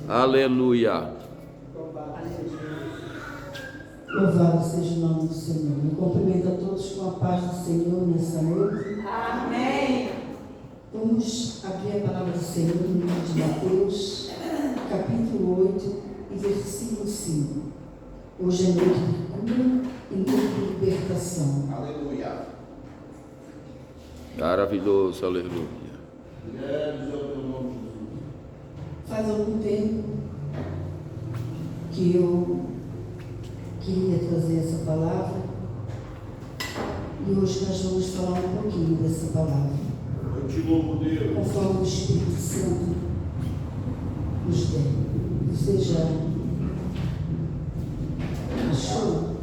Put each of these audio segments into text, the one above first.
Aleluia. Louvado seja o nome do Senhor. Eu cumprimento a todos com a paz do Senhor nessa noite. Amém. Vamos abrir a palavra do Senhor no livro de Mateus, capítulo 8 e versículo 5. Hoje é noite de cura e noite de libertação. Aleluia. Maravilhoso, aleluia. Glórias ao teu nome, Jesus. Faz algum tempo que eu queria trazer essa palavra e hoje nós vamos falar um pouquinho dessa palavra, Eu te louvo, Deus. conforme o Espírito Santo nos der. Você já achou?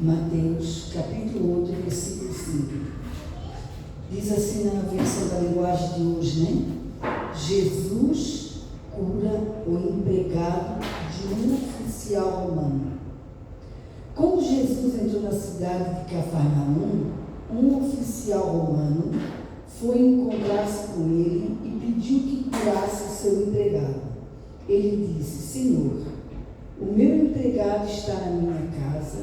Mateus capítulo 8, versículo 5. Diz assim na versão da linguagem de hoje, né? Jesus cura o empregado de um oficial romano. Quando Jesus entrou na cidade de Cafarnaum, um oficial romano foi encontrar-se com ele e pediu que curasse o seu empregado. Ele disse: Senhor, o meu empregado está na minha casa,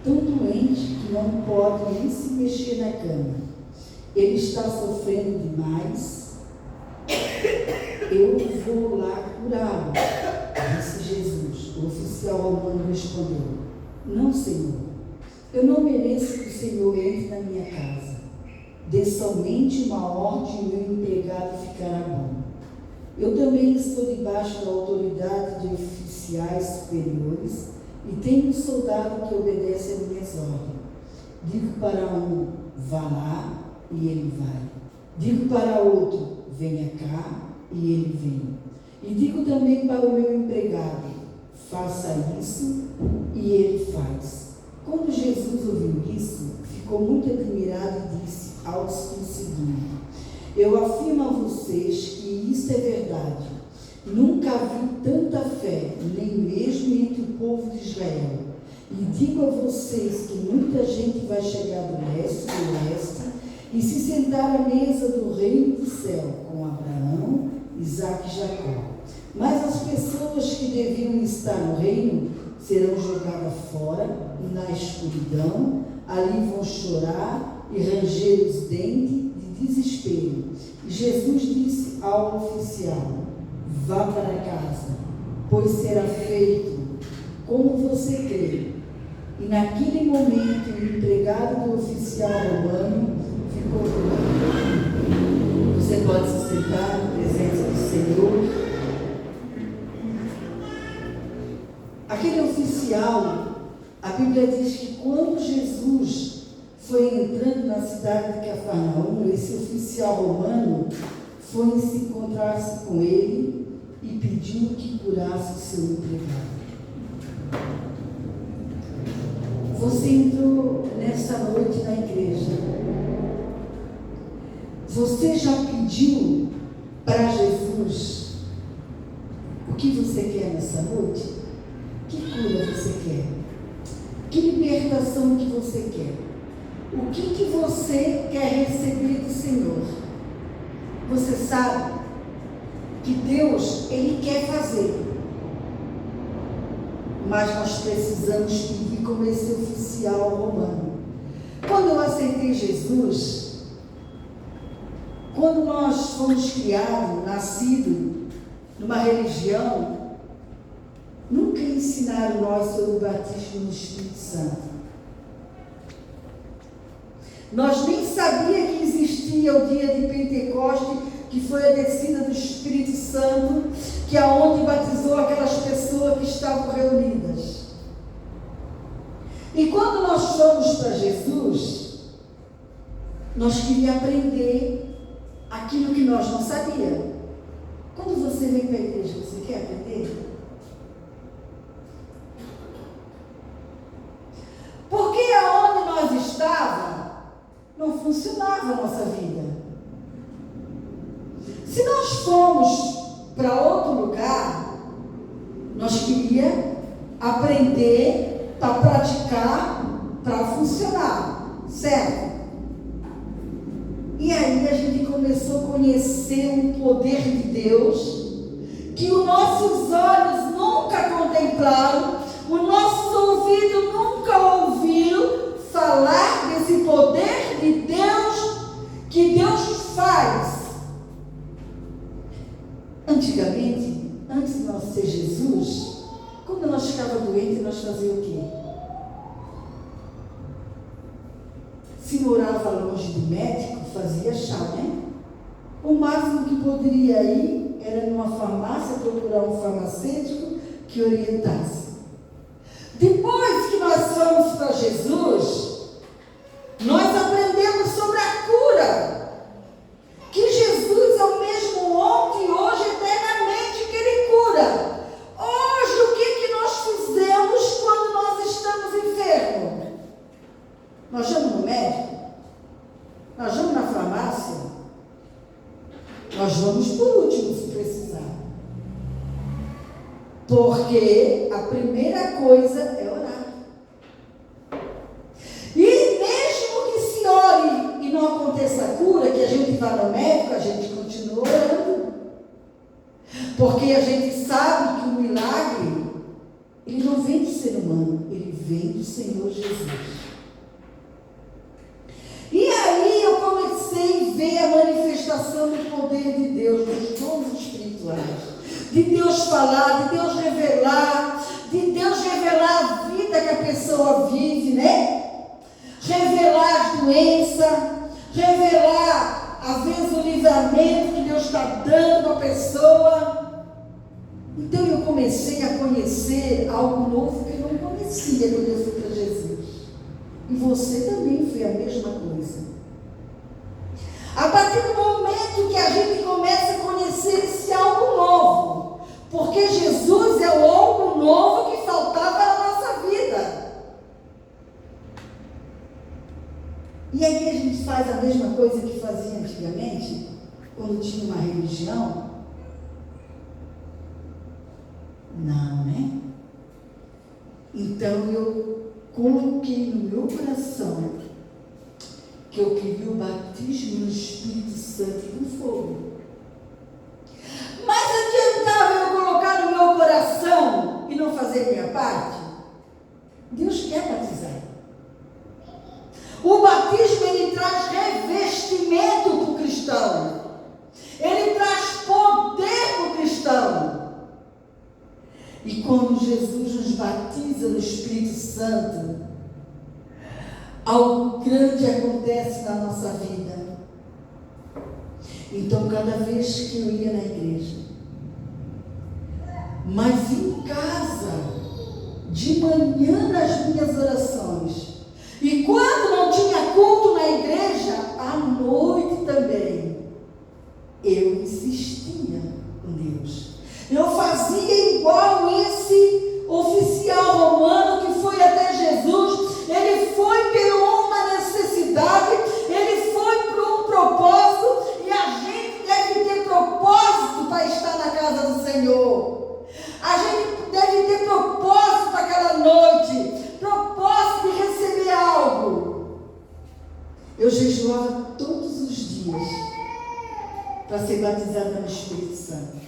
tão doente que não pode nem se mexer na cama. Ele está sofrendo demais. Eu vou lá curá-lo, disse Jesus. O oficial romano respondeu: Não, Senhor, eu não mereço que o Senhor entre na minha casa. Dê somente uma ordem e o meu empregado ficará bom. Eu também estou debaixo da autoridade de oficiais superiores e tenho um soldado que obedece a minhas ordens. Digo para um: vá lá, e ele vai. Digo para outro: venha cá, e ele vem. E digo também para o meu empregado: faça isso, e ele faz. Quando Jesus ouviu isso, ficou muito admirado e disse ao desconhecido: Eu afirmo a vocês que isso é verdade. Nunca vi tanta fé, nem mesmo entre o povo de Israel. E digo a vocês que muita gente vai chegar do leste e do oeste e se sentar à mesa do reino do céu com Abraão, Isaque e Jacó. Mas as pessoas que deviam estar no reino serão jogadas fora, na escuridão, ali vão chorar e ranger os dentes de desespero. E Jesus disse ao oficial: vá para casa, pois será feito como você crê. E naquele momento o empregado do oficial romano ficou curado. Você pode se sentar na presença do Senhor. Aquele oficial, a Bíblia diz que quando Jesus foi entrando na cidade de Cafarnaum, esse oficial romano foi se encontrar-se com ele e pediu que curasse o seu empregado. Você entrou nessa noite na igreja. Você já pediu para Jesus o que você quer nessa noite? Que cura você quer? Que libertação que você quer? O que você quer receber do Senhor? Você sabe que Deus, Ele quer fazer, mas nós precisamos pedir como esse oficial romano. Quando eu aceitei Jesus, quando nós fomos criados, nascidos numa religião, nunca ensinaram nós sobre o batismo no Espírito Santo. Nós nem sabíamos que existia o dia de Pentecoste, que foi a descida do Espírito Santo, que é onde batizou aquelas pessoas que estavam reunidas. E quando nós fomos para Jesus, nós queríamos aprender aquilo que nós não sabíamos. Quando você vem para a igreja, você quer aprender? Porque aonde nós estávamos, não funcionava a nossa vida. Se nós fomos para outro lugar, nós queríamos aprender para praticar, para funcionar, certo? E aí a gente começou começou a conhecer o poder de Deus, que os nossos olhos nunca contemplaram, os nossos ouvidos nunca ouviram falar desse poder de Deus, que Deus faz. Antigamente, antes de nós ser Jesus, quando nós ficávamos doentes, nós fazíamos o quê? Se morava longe do médico, fazia chá, né? O máximo que poderia ir era numa farmácia, procurar um farmacêutico que orientasse. Depois que nós fomos para Jesus, nós aprendemos sobre a cura. Que Jesus é o mesmo ontem, hoje, eternamente, que Ele cura. Hoje, o que nós fizemos quando nós estamos enfermos? Nós vamos no médico? Nós vamos na farmácia? Nós vamos por último, se precisar. Porque a primeira coisa é orar. E mesmo que se ore e não aconteça a cura, que a gente vá no médico, a gente continua orando. Porque a gente sabe que o milagre, ele não vem do ser humano, ele vem do Senhor Jesus. E aí eu comecei a ver a manifestação do poder de Deus, dos dons espirituais. De Deus falar, de Deus revelar a vida que a pessoa vive, né? Revelar as doenças, revelar, às vezes, o livramento que Deus está dando para a pessoa. Então eu comecei a conhecer algo novo que eu não conhecia quando eu fui para Jesus. E você também foi a mesma coisa. A partir do momento que a gente começa a conhecer esse algo novo, porque Jesus é o algo novo que faltava na nossa vida. E aí a gente faz a mesma coisa que fazia antigamente, quando tinha uma religião? Não, né? Então eu coloquei no meu coração que eu queria o batismo no Espírito Santo e no fogo. Mas adiantava eu colocar no meu coração e não fazer minha parte? Deus quer batizar. O batismo, ele traz revestimento para o cristão. Ele traz poder para o cristão. E quando Jesus nos batiza no Espírito Santo, algo grande acontece na nossa vida. Então, cada vez que eu ia na igreja, mas em casa, de manhã nas minhas orações, e quando não tinha culto na igreja, à noite também, eu insistia com Deus. Eu fazia igual esse oficial romano que foi até Jesus. Ele foi por uma necessidade, ele foi por um propósito, e a gente deve ter propósito para estar na casa do Senhor. A gente deve ter propósito para aquela noite, propósito de receber algo. Eu jejuava todos os dias para ser batizada no Espírito Santo.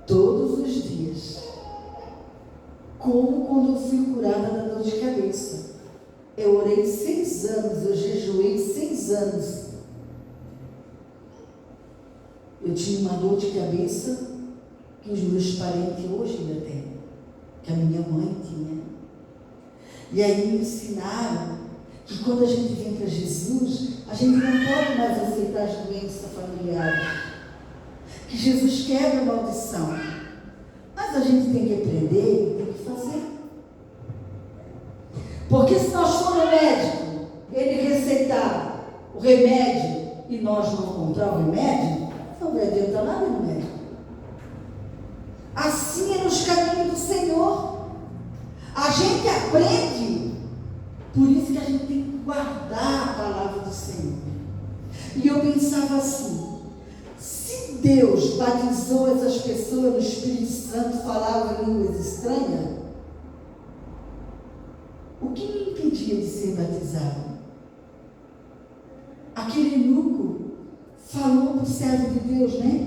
Todos os dias. Como quando eu fui curada da dor de cabeça. Eu orei 6 anos, eu jejuei 6 anos. Eu tinha uma dor de cabeça que os meus parentes hoje ainda têm, que a minha mãe tinha. E aí me ensinaram que quando a gente vem para Jesus, a gente não pode mais aceitar as doenças familiares. Que Jesus quebra a maldição. Mas a gente tem que aprender e tem que fazer. Porque se nós formos no médico, ele receitar o remédio e nós não comprar o remédio, não vai adiantar nada no médico. Assim é nos caminhos do Senhor. A gente aprende, por isso que a gente tem que guardar a palavra do Senhor. E eu pensava assim, se Deus batizou essas pessoas no Espírito Santo, falavam línguas estranhas, o que me impedia de ser batizado? Aquele eunuco como servo de Deus, né?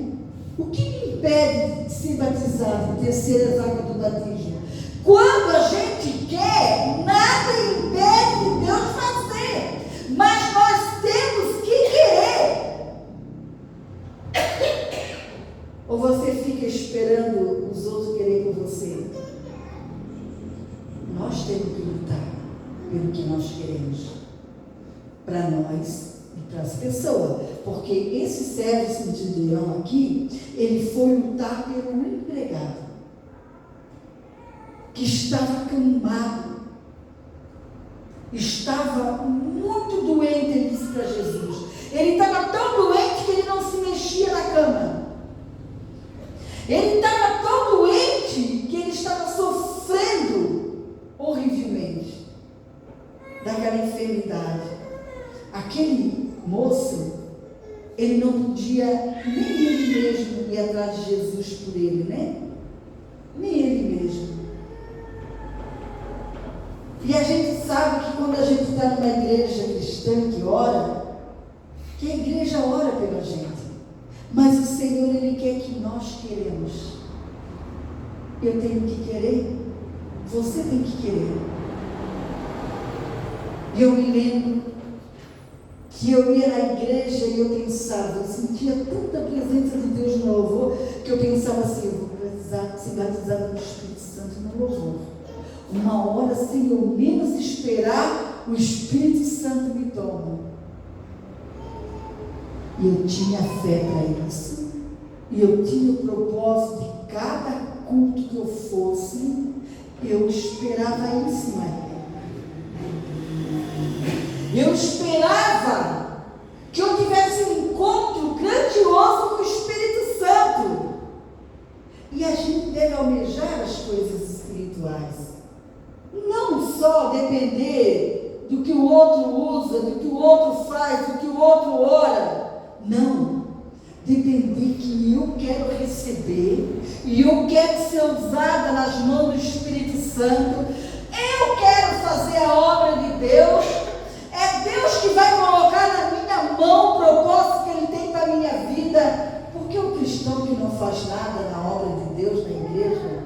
O que me impede de ser batizado, de descer as águas do batismo? Quando a gente quer, nada impede de Deus fazer, mas nós temos que querer. Ou você fica esperando os outros quererem por você? Nós temos que lutar pelo que nós queremos, para nós e para as pessoas, porque esse servo centurião aqui, ele foi lutar pelo empregado, que estava acamado, estava muito doente. Ele disse para Jesus, ele estava tão doente que ele não se mexia na cama, ele estava tão doente que ele estava sofrendo horrivelmente daquela enfermidade. Aquele moço, ele não podia nem ele mesmo ir atrás de Jesus por ele, né? Nem ele mesmo. E a gente sabe que quando a gente está numa igreja cristã que ora, que a igreja ora pela gente, mas o Senhor, Ele quer que nós queremos. Eu tenho que querer, você tem que querer. E eu me lembro que eu ia na igreja e eu pensava, eu sentia tanta presença de Deus no louvor, que eu pensava assim, eu vou precisar ser batizada no Espírito Santo no louvor. Uma hora, sem eu menos esperar, o Espírito Santo me toma. E eu tinha fé para isso. E eu tinha o propósito de cada culto que eu fosse, eu esperava isso, Maria. Eu esperava que eu tivesse um encontro grandioso com o Espírito Santo. E a gente deve almejar as coisas espirituais. Não só depender do que o outro usa, do que o outro faz, do que o outro ora. Não. Depender que eu quero receber e eu quero ser usada nas mãos do Espírito Santo. Eu quero fazer a obra de Deus. É Deus que vai colocar na minha mão o propósito que Ele tem para a minha vida. Porque o cristão que não faz nada na obra de Deus, na igreja,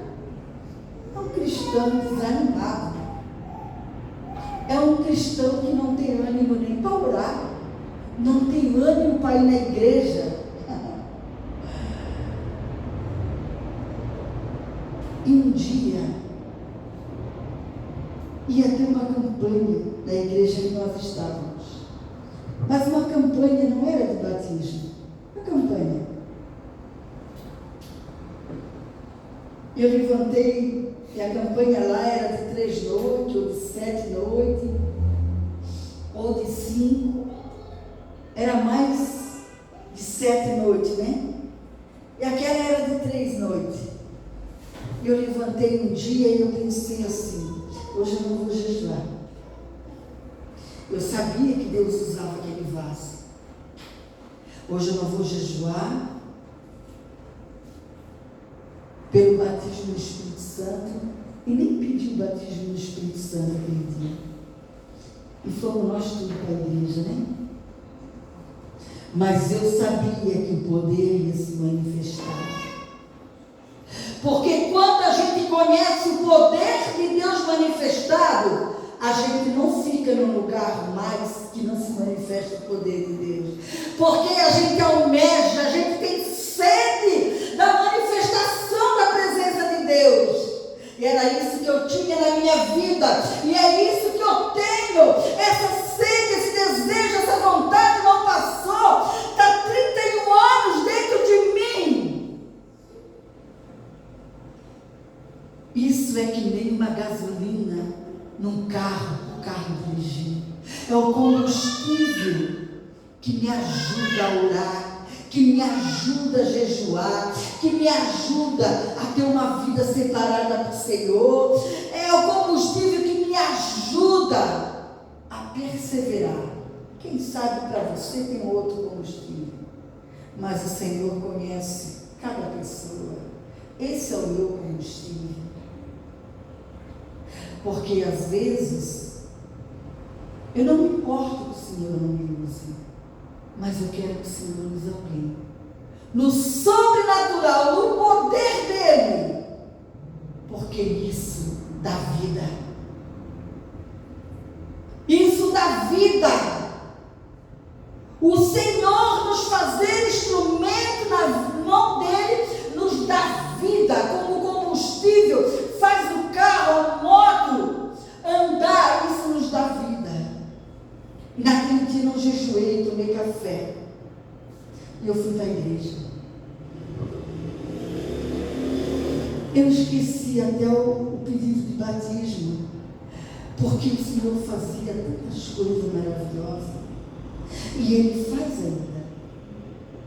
é um cristão desanimado. É um cristão que não tem ânimo nem para orar. Não tem ânimo para ir na igreja. E um dia ia ter uma campanha na igreja que nós estávamos. Mas uma campanha não era de batismo. Uma campanha. Eu levantei, e a campanha lá era de 3 noites, ou de 7 noites, ou de 5. Era mais de 7 noites, né? E aquela era de 3 noites. Eu levantei um dia e eu pensei assim, hoje eu não vou jejuar. Eu sabia que Deus usava aquele vaso. Hoje eu não vou jejuar pelo batismo do Espírito Santo e nem pedi o batismo do Espírito Santo aquele dia. E fomos nós tudo para a igreja, né? Mas eu sabia que o poder ia se manifestar. Porque quando a gente conhece o poder de Deus manifestado, a gente não fica num lugar mais que não se manifesta o poder de Deus. Porque a gente almeja, a gente tem sede da manifestação da presença de Deus. E era isso que eu tinha na minha vida. E é isso que eu tenho. Essa sede, esse desejo, essa vontade não passou. Está 31 anos dentro de mim. Isso é que nem uma gasolina num carro dirigir. É o combustível que me ajuda a orar, que me ajuda a jejuar, que me ajuda a ter uma vida separada para o Senhor. É o combustível que me ajuda a perseverar. Quem sabe para você tem outro combustível, mas o Senhor conhece cada pessoa. Esse é o meu combustível. Porque às vezes eu não me importo que o Senhor não me use, Mas eu quero que o Senhor nos aplique no sobrenatural, no poder dele, porque isso dá vida. Isso dá vida. O Senhor nos fazer instrumento na mão dele nos dá vida, como combustível, faz o carro, a moto andar, isso nos dá vida. E naquele dia eu não jejuei, tomei café. E eu fui para a igreja. Eu esqueci até o pedido de batismo, porque o Senhor fazia tantas coisas maravilhosas. E Ele faz ainda.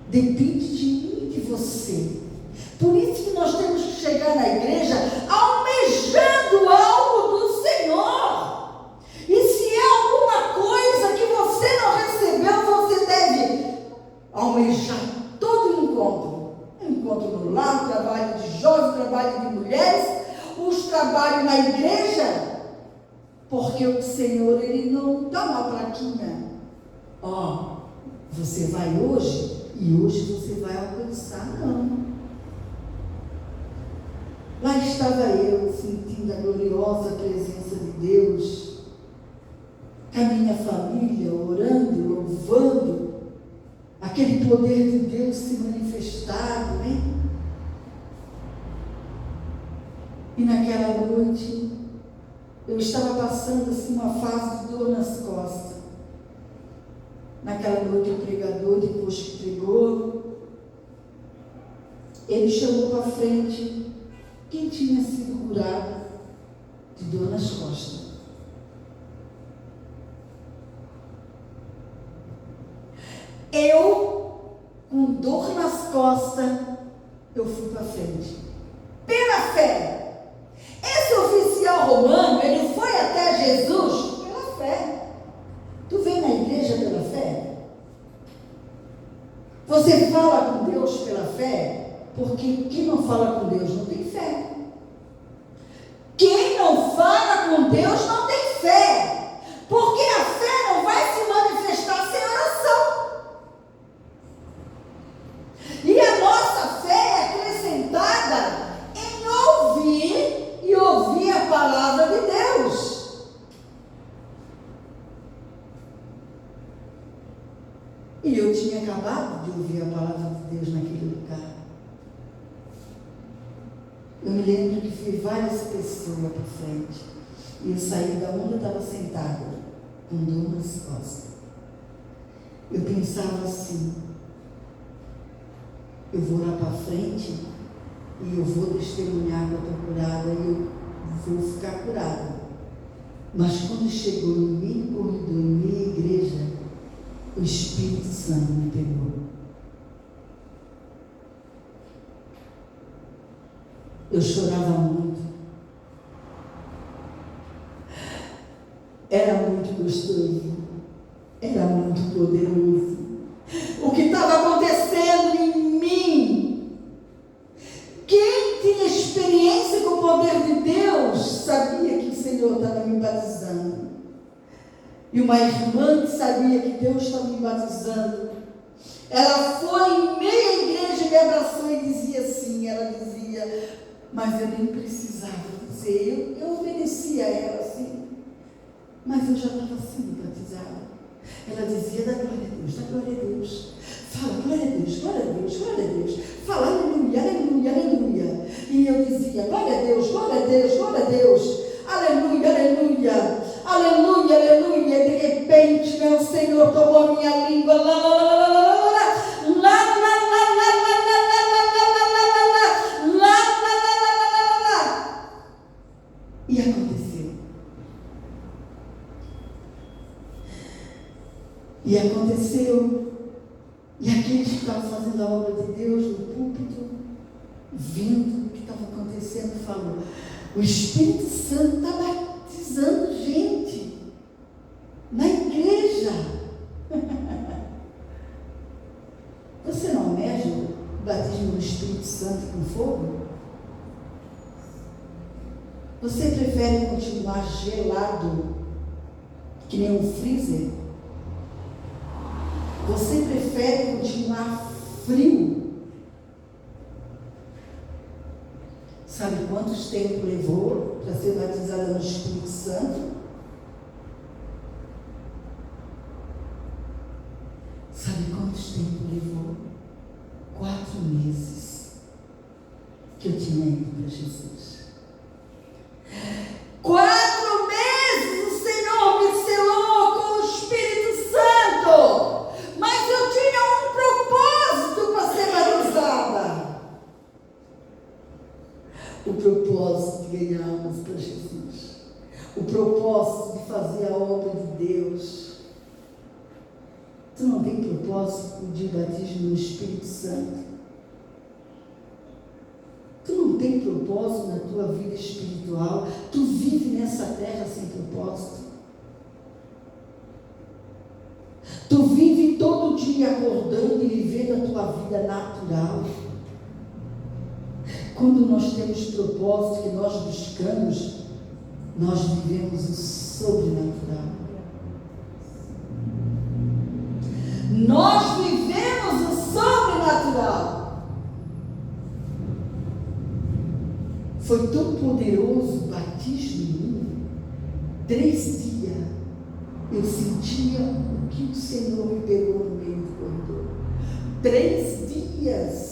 Depende de mim e de você. Por isso que nós temos que chegar na igreja almejando algo do Senhor. E se é alguma coisa que você não recebeu, você deve almejar todo encontro. Encontro no lar, trabalho de jovens, trabalho de mulheres, os trabalhos na igreja. Porque o Senhor, Ele não dá uma plaquinha. Ó, você vai hoje e hoje você vai alcançar. Não. Lá estava eu, sentindo a gloriosa presença de Deus, com a minha família, orando, louvando, aquele poder de Deus se manifestado, né? E naquela noite, eu estava passando assim uma fase de dor nas costas. Naquela noite o pregador, depois que pregou, ele chamou para frente quem tinha sido curado de dor nas costas. Eu, com dor nas costas, eu fui para frente. Pela fé. Esse oficial romano, ele foi até Jesus pela fé. Tu vem na igreja pela fé? Você fala com Deus pela fé? Porque quem não fala com Deus não tem fé. Quem não fala com Deus não tem fé. Porque a fé não vai se manifestar sem oração. E a nossa fé é acrescentada em ouvir e ouvir a palavra de Deus. E eu tinha acabado de ouvir a palavra de Deus naquele lugar. Eu me lembro que fui várias pessoas para frente. E eu saí da onde eu estava sentada, com dor nas costas. Eu pensava assim, eu vou lá para frente e eu vou testemunhar que eu estou curada e eu vou ficar curada. Mas quando chegou no meio corredor, em minha igreja, o Espírito Santo me pegou. Eu chorava muito. Era muito gostoso. Era muito poderoso. O que estava acontecendo em mim. Quem tinha experiência com o poder de Deus sabia que o Senhor estava me batizando. E uma irmã que sabia que Deus estava me batizando, ela foi em meia igreja, me abraçou e dizia assim, ela dizia, mas eu nem precisava dizer, eu obedecia a ela assim, mas eu já estava sendo batizada. Ela dizia, dá glória a Deus, dá glória a Deus, fala glória a Deus, glória a Deus, glória a Deus, fala aleluia, aleluia, aleluia. E eu dizia, glória a Deus, glória a Deus, glória a Deus, aleluia, aleluia, aleluia, aleluia. E de repente, meu Senhor tomou a minha língua, lá, lá, lá, lá, lá, lá, lá, lá, e aconteceu. E aconteceu. E aqueles que estavam fazendo a obra de Deus no púlpito, vendo o que estava acontecendo, falou, o Espírito Santo está batizando gente na igreja. Você não almeja o batismo do Espírito Santo com fogo? Você prefere continuar gelado, que nem um freezer? Você prefere continuar frio? Sabe quantos tempos levou para ser batizada no Espírito Santo? Sabe quantos tempos levou? 4 meses que eu tinha ido para Jesus. 4 meses o Senhor me selou com o Espírito Santo, mas eu tinha um propósito para ser batizada. O propósito de ganhar almas para Jesus, o propósito de fazer a obra de Deus. Tu não tem propósito de batismo no Espírito Santo? Tu não tem propósito na tua vida espiritual? Tu vive nessa terra sem propósito? Tu vive todo dia acordando e vivendo a tua vida natural? Quando nós temos propósito que nós buscamos, nós vivemos o sobrenatural. Nós vivemos o sobrenatural. Foi tão poderoso o batismo em mim. 3 dias eu sentia o que o Senhor me pegou no meio do corredor. 3 dias.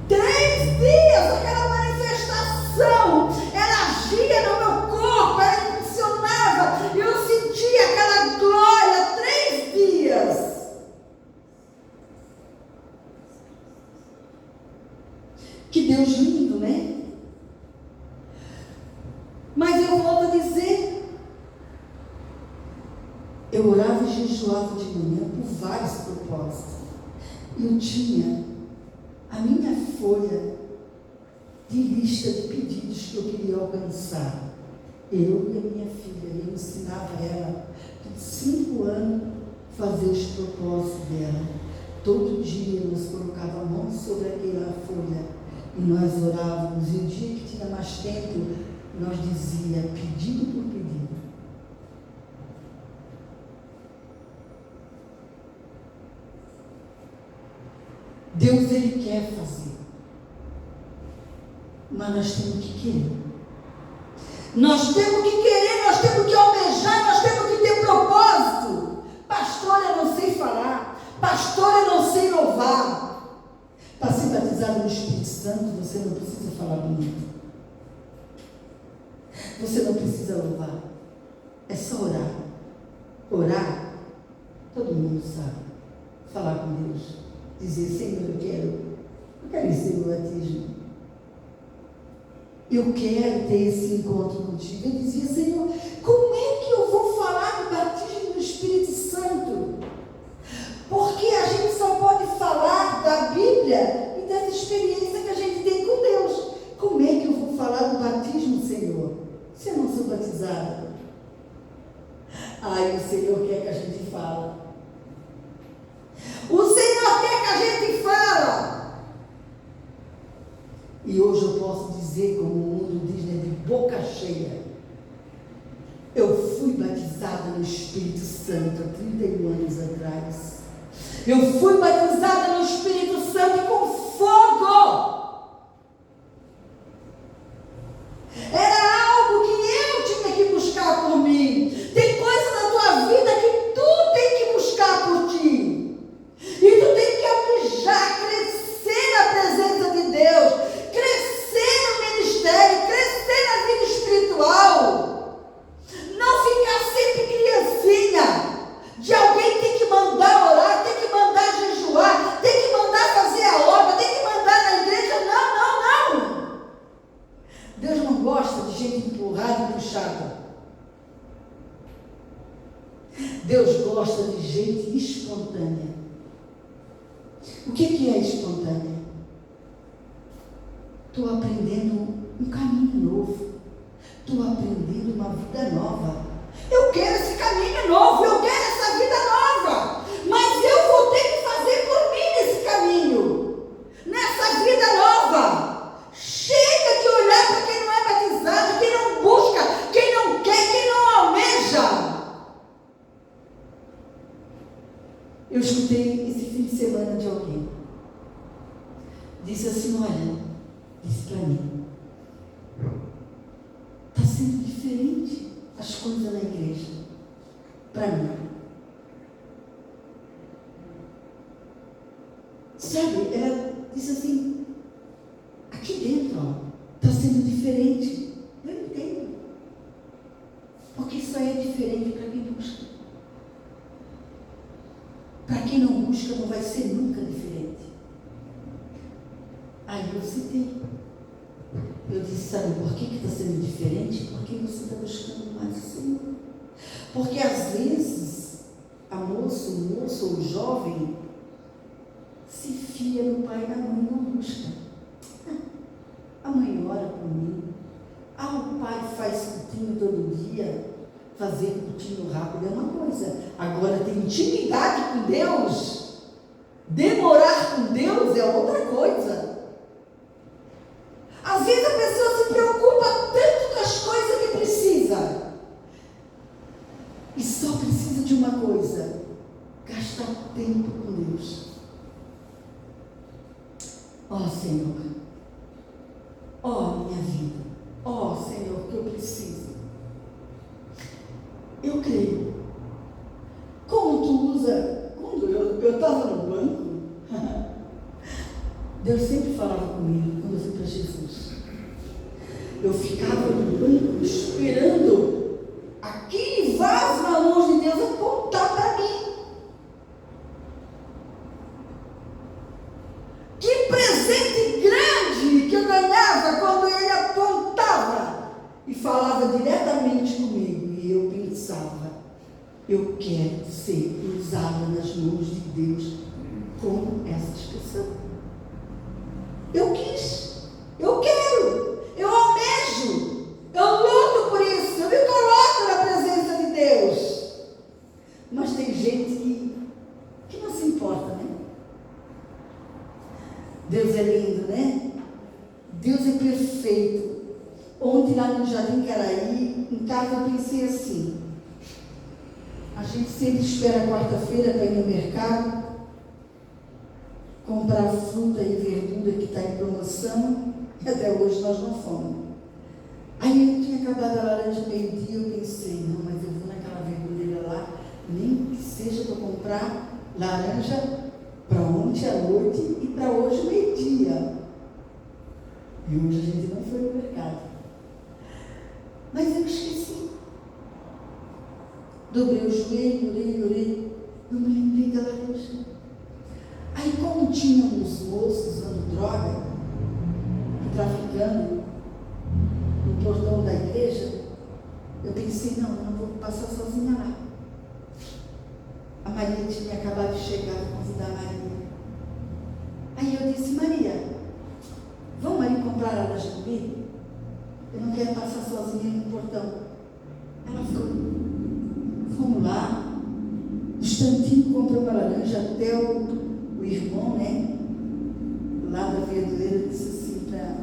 3 dias, aquela manifestação, ela agia no meu corpo, ela impulsionava, e eu sentia aquela glória. 3 dias. Que Deus lindo, né? Mas eu volto a dizer, eu orava e jejuava de manhã por vários propósitos. Eu tinha a minha folha de lista de pedidos que eu queria alcançar. Eu e a minha filha, eu ensinava ela, de 5 anos, fazer os propósitos dela. Todo dia nós colocávamos a mão sobre aquela folha e nós orávamos. E o dia que tinha mais tempo, nós dizia pedido por pedido. Deus, Ele quer fazer, mas nós temos que querer. Nós temos que querer, nós temos que almejar, nós temos que ter propósito. Pastor, eu não sei falar. Pastor, eu não sei louvar. Para ser batizado no Espírito Santo, você não precisa falar bonito. Você não precisa louvar. É só orar. Orar, todo mundo sabe. Falar com Deus. Dizer, Senhor, eu quero receber o batismo. Eu quero ter esse encontro contigo. Eu dizia, Senhor, como é que eu vou falar do batismo do Espírito Santo? Porque a gente só pode falar da Bíblia e das experiências que a gente tem com Deus. Como é que eu vou falar do batismo, Senhor, se eu não sou batizada? Aí o Senhor quer que a gente fale. O Senhor quer que a gente fala. E hoje eu posso dizer, como o mundo diz, né, de boca cheia, eu fui batizada no Espírito Santo há 31 anos atrás. Eu fui batizada no Espírito Santo com fogo. Era algo que eu tinha que buscar por mim. Tem coisa na tua vida que tu tem que buscar por ti. E tu tem que almejar, crescer na presença de Deus, crescer no ministério, crescer na vida espiritual. Não ficar sempre criancinha, de alguém tem que mandar orar, tem que mandar jejuar, tem que mandar fazer a obra, tem que mandar na igreja. Não. Deus não gosta de gente empurrada e puxada. Deus gosta de gente espontânea. O que é espontânea? Estou aprendendo um caminho novo. Estou aprendendo uma vida nova. Eu quero esse caminho novo, eu quero essa vida nova. Mas eu vou ter que fazer por mim nesse caminho, nessa vida nova. Chega de olhar para quem não é batizado, quem não busca, quem não quer, quem não almeja. disse assim, olha, disse para mim, está sendo diferente as coisas na igreja, para mim. Sabe, ela disse assim, aqui dentro, está sendo diferente. Eu entendo. Porque só é diferente para quem busca. Para quem não busca, não vai ser nunca diferente. Aí eu citei. Eu disse, sabe por que está sendo diferente? Porque você está buscando mais o Senhor. Porque às vezes, a moça, o moço ou o jovem se fia no pai e na mãe, não busca. A mãe ora por mim. O pai faz cultinho todo dia. Fazer cultinho rápido é uma coisa. Agora, ter intimidade com Deus, demorar com Deus é outra coisa. Às vezes a pessoa se preocupa tanto com as coisas que precisa. E só precisa de uma coisa: gastar tempo com Deus. Senhor, minha vida, Senhor, que eu preciso. Eu creio. Como tu usa, quando eu estava no banco, Deus sempre falava comigo quando eu fui para Jesus. Eu ficava no banco esperando aquele vaso na mão de Deus apontar para mim. Que presente grande que eu ganhava quando ele apontava e falava diretamente comigo. E eu pensava, eu quero ser usada nas mãos de Deus como essas pessoas. Eu quis, eu quero, eu almejo, eu luto por isso, eu me coloco na presença de Deus. Mas tem gente que não se importa, né? Deus é lindo, né? Deus é perfeito. Ontem lá no Jardim Caraí, em casa eu pensei assim, a gente sempre espera quarta-feira para ir no mercado, comprar fruta e verdura que está em promoção, e até hoje nós não fomos. Aí eu tinha acabado a laranja meio-dia, eu pensei, não, mas eu vou naquela verdureira lá, nem que seja para comprar laranja para ontem à noite e para hoje meio-dia. E hoje a gente não foi no mercado. Mas eu esqueci. Dobrei o joelho, orei, não me lembrei da laranja. Aí, como tinha uns moços usando droga, traficando no portão da igreja, eu pensei, não vou passar sozinha lá. A Maria tinha acabado de chegar, vou convidar a Maria. Aí eu disse, Maria, vamos ali comprar laranja comigo? Eu não quero passar sozinha no portão. Ela foi. Fomos lá, no instantinho compramos a laranja, até o irmão, né, lá da verdureira, disse assim para,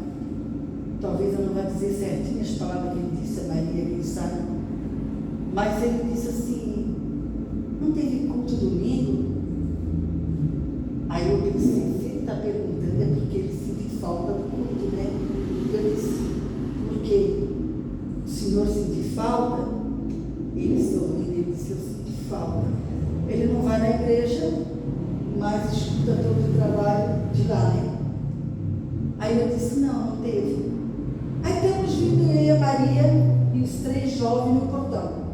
talvez eu não vá dizer certinho as palavras que ele disse, a Maria, quem sabe, mas ele disse assim, não teve culto domingo? Aí eu pensei, se ele está perguntando é porque ele sente falta do culto, né? Eu disse, porque o Senhor sente falta? Ele sorriu, ele disse, eu sinto falta. Ele não vai na igreja, mas escuta todo o trabalho de lá, né? Aí eu disse, não teve. Aí temos vindo eu e a Maria e os 3 jovens no portão.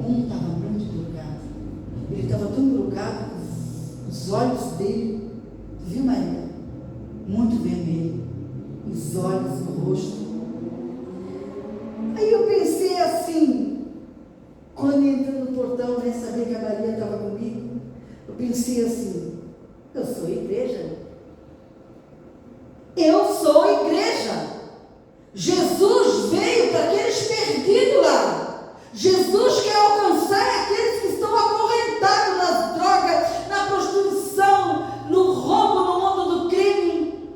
Um estava muito drogado. Ele estava tão drogado que os olhos dele, viu, Maria? Muito vermelho. Os olhos, o rosto. Aí eu pensei assim, quando entrei no portão, nem sabia que a Maria estava comigo, eu pensei assim, eu sou igreja. Eu sou igreja. Jesus veio para aqueles perdidos lá. Jesus quer alcançar aqueles que estão acorrentados nas drogas, na prostituição, no roubo, no mundo do crime.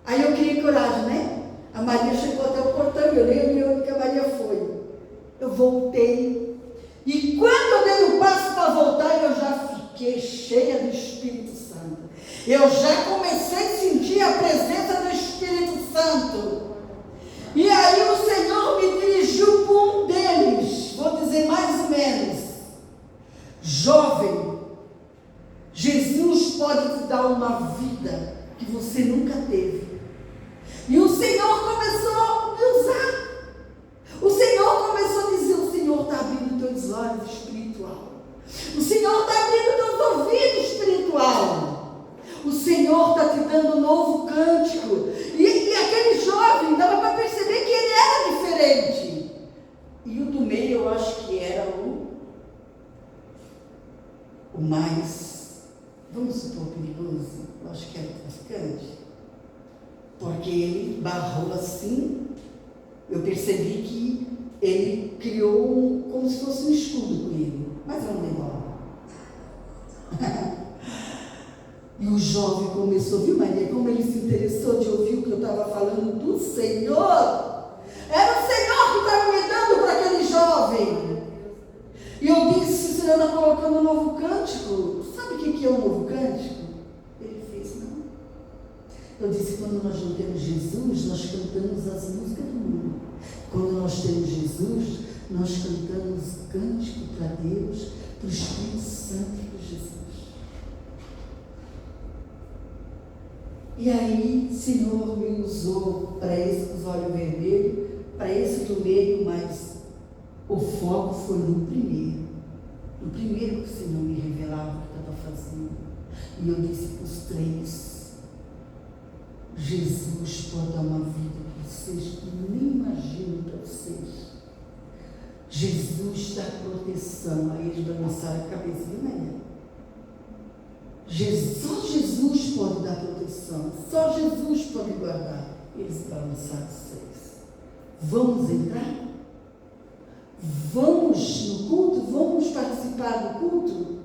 Aí eu criei coragem, né? A Maria chegou até o portão, eu nem olhei onde que a Maria foi. Eu voltei. E quando eu dei o passo para voltar, eu já fiquei cheia do Espírito Santo. Eu já comecei a sentir a presença do Espírito Santo. E aí o Senhor me dirigiu para um deles, vou dizer mais ou menos: jovem, Jesus pode te dar uma vida que você nunca teve. E o Senhor começou a me usar. O Senhor começou a dizer: o Senhor está abrindo teus olhos espiritual. O Senhor está abrindo teus ouvidos espiritual. O Senhor está te dando um novo cântico. E aquele jovem, dava para perceber que ele era diferente. E o do meio eu acho que era o mais, vamos supor, perigoso. Eu acho que era traficante. Porque ele barrou assim. Eu percebi que ele criou como se fosse um escudo com ele. Mas eu não dei bola. E o jovem começou, viu, Maria, como ele se interessou de ouvir o que eu estava falando do Senhor. Era o Senhor que estava me dando para aquele jovem. E eu disse: o Senhor está colocando um novo cântico. Sabe o que é um novo cântico? Ele fez: não. Eu disse: quando nós não temos Jesus, nós cantamos as músicas do mundo. Quando nós temos Jesus, nós cantamos cântico para Deus, para o Espírito Santo de Jesus. E aí, o Senhor me usou para esse com os olhos vermelhos, para esse do meio, mas o foco foi no primeiro. No primeiro que o Senhor me revelava o que estava fazendo. E eu disse para os três: Jesus pode dar uma vida para vocês que nem imaginam para vocês. Jesus dá proteção. Aí eles balançaram a cabeça, viu, Maria? Só Jesus pode dar proteção. Só Jesus pode guardar. Eles balançaram os três. Vamos entrar? Vamos no culto? Vamos participar do culto?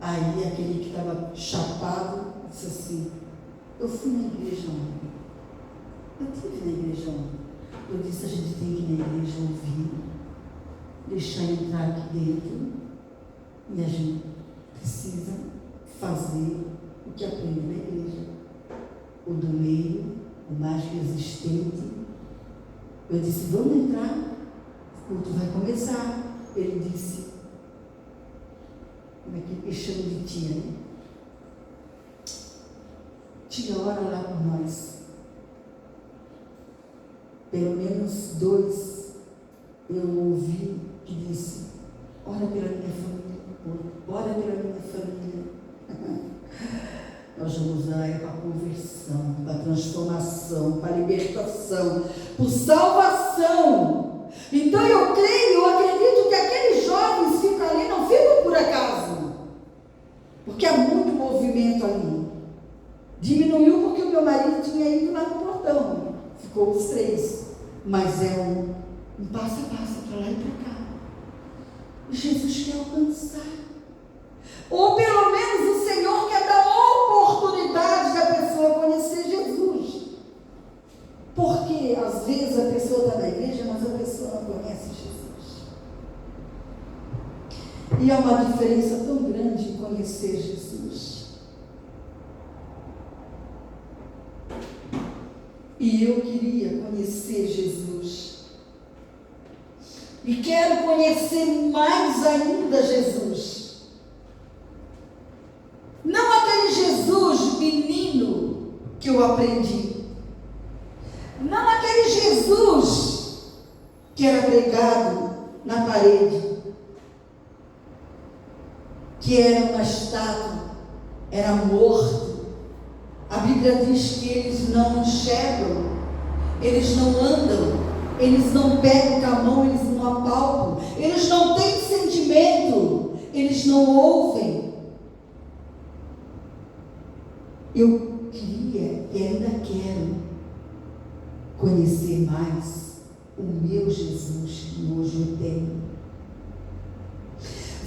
Aí aquele que estava chapado disse assim: eu fui na igreja ontem. Eu estive na igreja ontem. Eu disse: a gente tem que ir na igreja ouvir, deixar entrar aqui dentro, e a gente precisa fazer o que aprende na igreja. O do meio, o mais resistente. Eu disse: vamos entrar, o culto vai começar. Ele disse: como é que eu chamo de tia, né? Tia, ora lá por nós. Pelo menos 2 eu ouvi que disse: ora pela minha família, ora pela minha família. Nós vamos usar para conversão, para transformação, para libertação, por salvação. Então eu creio, eu acredito que aqueles jovens ficam ali, não ficam por acaso, porque há muito movimento ali. Diminuiu porque o meu marido tinha ido lá no portão, ficou os 3, mas é um passo a passo para lá e para cá. E Jesus quer alcançar, ou pelo menos o Senhor quer dar oportunidade da pessoa conhecer Jesus. Porque às vezes a pessoa está na igreja, mas a pessoa não conhece Jesus. E há uma diferença tão grande em conhecer Jesus. E eu queria conhecer Jesus. E quero conhecer mais ainda Jesus. Não aquele Jesus menino que eu aprendi. Não aquele Jesus que era pregado na parede, que era uma estátua, era morto. A Bíblia diz que eles não enxergam, eles não andam, eles não pegam com a mão, eles não apalpam, eles não têm sentimento, eles não ouvem. Eu queria e ainda quero conhecer mais o meu Jesus que hoje eu tenho.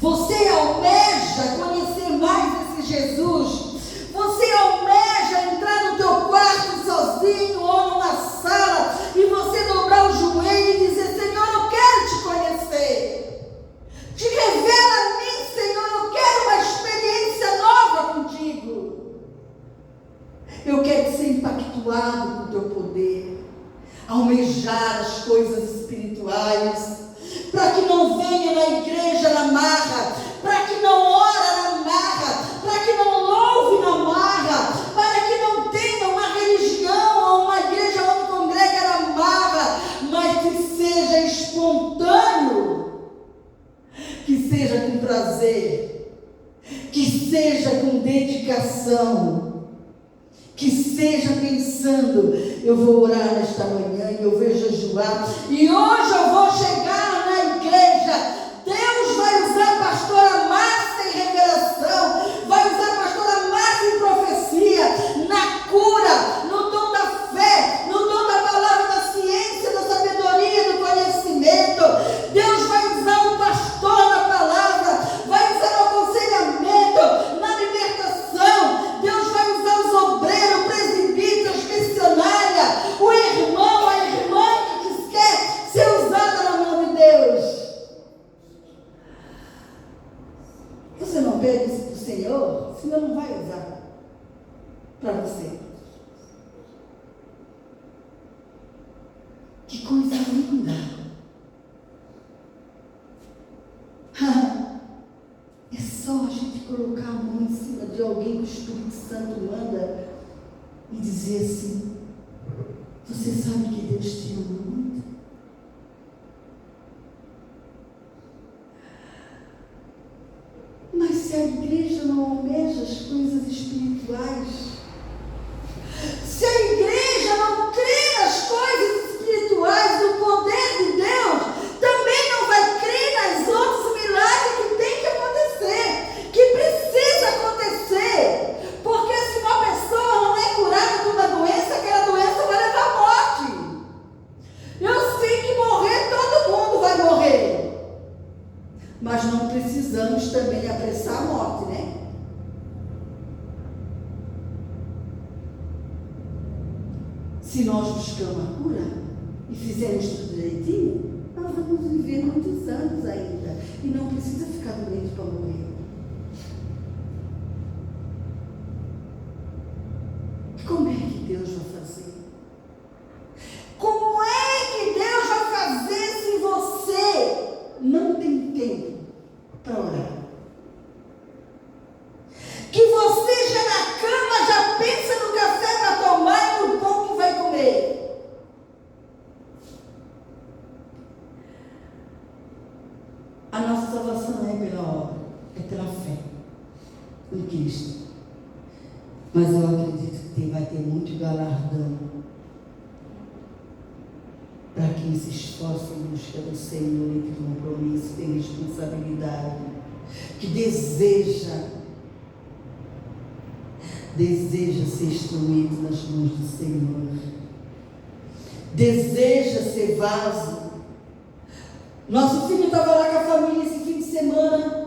Você almeja conhecer mais esse Jesus? Você almeja entrar no teu quarto sozinho ou numa sala e você dobrar o joelho e dizer: Senhor, eu quero te conhecer. Te revela a mim, Senhor, eu quero uma experiência nova Eu quero ser impactuado com o teu poder, almejar as coisas espirituais, para que não venha na igreja na marra, para que não ora na marra, para que não louve na marra, para que não tenha uma religião ou uma igreja onde congrega na marra, mas que seja espontâneo, que seja com prazer, que seja com dedicação, que seja pensando, eu vou orar nesta manhã e eu vou jejuar, e hoje eu vou chegar na igreja. Deus vai usar a pastora Márcia em revelação, vai usar a pastora Márcia em profecia, na cura, no dom da fé, no dom da palavra, da ciência, da sabedoria, do conhecimento. Deus vai usar o pastor na palavra, vai usar o aconselhamento, na libertação. Deus vai usar os obreiros, presbíteros, missionários, o irmão, a irmã que quer ser usada na mão de Deus. Você não pede isso para o Senhor, senão não vai usar para você. Que coisa linda! É só a gente colocar a mão em cima de alguém que o Espírito Santo manda e dizer assim: você sabe que Deus te ama muito? Mas se a igreja não almeja as coisas espirituais, se a igreja não crê nas coisas espirituais, no poder de Deus, também não vai crer nas outros milagres que tem que acontecer, que precisa acontecer. Porque se uma pessoa não é curada de uma doença, aquela doença vai levar à morte. Eu sei que morrer, todo mundo vai morrer. Mas não precisamos também apressar a morte, né? Se nós buscamos a cura e fizermos tudo direitinho, nós vamos viver muitos anos ainda. E não precisa ficar doente para morrer. Como é que Deus vai fazer? Como é que Deus vai fazer se você não tem tempo para orar? Que você já na cama já pensa no café para tomar e no pão que vai comer. A nossa salvação não é pela obra, é pela fé em Cristo. Mas eu acredito que vai ter muito galardão para quem se esforça em busca do Senhor e tem compromisso, tem responsabilidade, que deseja ser instrumento nas mãos do Senhor, deseja ser vaso. Nosso filho estava lá com a família esse fim de semana.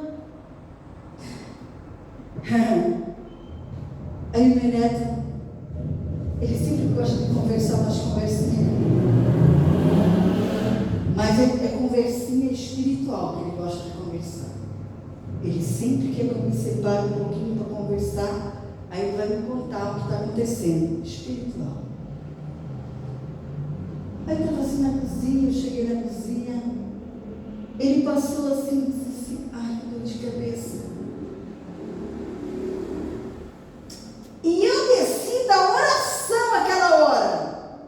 Aí meu neto, ele sempre gosta de conversar umas conversinhas, mas é conversinha espiritual que ele gosta de conversar. Ele sempre quer que eu me separe um pouquinho para conversar, aí ele vai me contar o que está acontecendo, espiritual. Aí eu estava assim na cozinha, eu cheguei na cozinha, ele passou assim e disse assim: ai, que dor de cabeça. E eu desci da oração aquela hora.